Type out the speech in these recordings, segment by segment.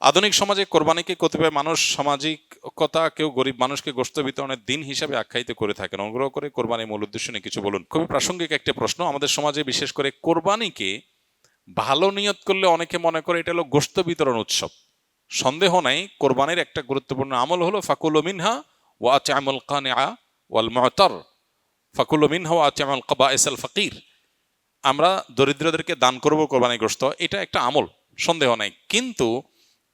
আধুনিক সমাজে কোরবানিকে কতিপয় মানুষ সামাজিকতা, কেউ গরিব মানুষকে গোশত বিতরণের দিন হিসাবে আখ্যায়িত করে থাকেন। অনুগ্রহ করে কোরবানির মূল উদ্দেশ্য নিয়ে কিছু বলুন। খুবই প্রাসঙ্গিক একটি প্রশ্ন। আমাদের সমাজে বিশেষ করে কোরবানিকে ভালো নিয়ত করলে অনেকে মনে করে এটা হলো গোশত বিতরণ উৎসব। সন্দেহ নাই, কোরবানির একটা গুরুত্বপূর্ণ আমল হলো ফাকুলু মিনহা ওয়া আত'আমুল কানিআ ওয়াল মু'তার, ফাকুলু মিনহা ওয়া আত'আমুল কাবাইস আল ফাকির। আমরা দরিদ্রদেরকে দান করব কোরবানির গোশত, এটা একটা আমল, সন্দেহ নাই। কিন্তু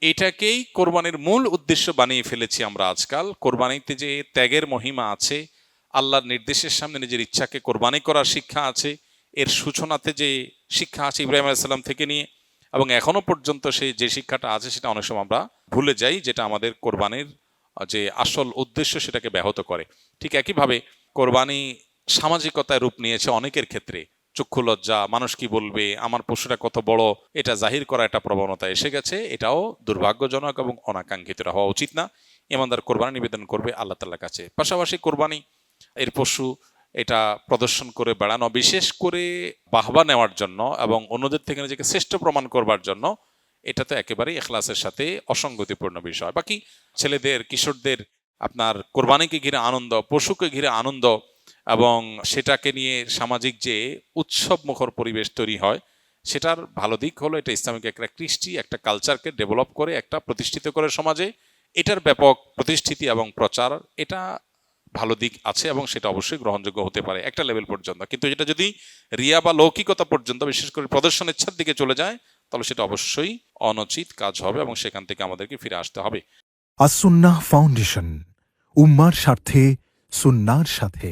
এটাকেই কোরবানির মূল উদ্দেশ্য বানিয়ে ফেলেছি আমরা আজকাল। কোরবানিতে যে ত্যাগের মহিমা আছে, আল্লাহর নির্দেশের সামনে নিজের ইচ্ছাকে কোরবানি করার শিক্ষা আছে, এর সূচনাতে যে শিক্ষা আছে ইব্রাহিম আলাইহিস সালাম থেকে নিয়ে এবং এখনো পর্যন্ত সেই যে শিক্ষাটা আছে সেটা অনেক সময় আমরা ভুলে যাই, যেটা আমাদের কোরবানির যে আসল উদ্দেশ্য সেটাকে ব্যাহত করে। ঠিক একইভাবে কোরবানি সামাজিকতায় রূপ নিয়েছে অনেকের ক্ষেত্রে। চক্ষু লজ্জা, মানুষ কি বলবে, আমার পশুরা কত বড়, এটা জাহির করা একটা প্রবণতা এসে গেছে। এটাও দুর্ভাগ্যজনক এবং অনাকাঙ্ক্ষিত হওয়া উচিত না। ইমানদার কোরবানি নিবেদন করবে আল্লাহ তাআলার কাছে। পাশাপাশি কোরবানি এর পশু এটা প্রদর্শন করে বেড়ানো, বিশেষ করে বাহবা নেওয়ার জন্য এবং অন্যদের থেকে নিজেকে শ্রেষ্ঠ প্রমাণ করবার জন্য, এটা তো একেবারেই ইখলাসের সাথে অসঙ্গতিপূর্ণ বিষয়। বাকি ছেলেদের, কিশোরদের আপনার কোরবানিকে ঘিরে আনন্দ, পশুকে ঘিরে আনন্দ এবং সেটাকে নিয়ে সামাজিক যে উৎসব মুখর পরিবেশ তৈরি হয়, সেটার ভালো দিক হলো এটা ইসলামিক একটা কৃষ্টি, একটা কালচারকে ডেভেলপ করে, একটা প্রতিষ্ঠিত করে সমাজে। এটার ব্যাপক প্রতিষ্ঠিতি এবং প্রচার, এটা ভালো দিক আছে এবং সেটা অবশ্যই গ্রহণযোগ্য হতে পারে একটা লেভেল পর্যন্ত। কিন্তু এটা যদি রিয়া বা লৌকিকতা পর্যন্ত, বিশেষ করে প্রদর্শন ইচ্ছার দিকে চলে যায়, তাহলে সেটা অবশ্যই অনুচিত কাজ হবে এবং সেখান থেকে আমাদেরকে ফিরে আসতে হবে। আস সুন্নাহ ফাউন্ডেশন, উম্মার স্বার্থে সুন্নাহর সাথে।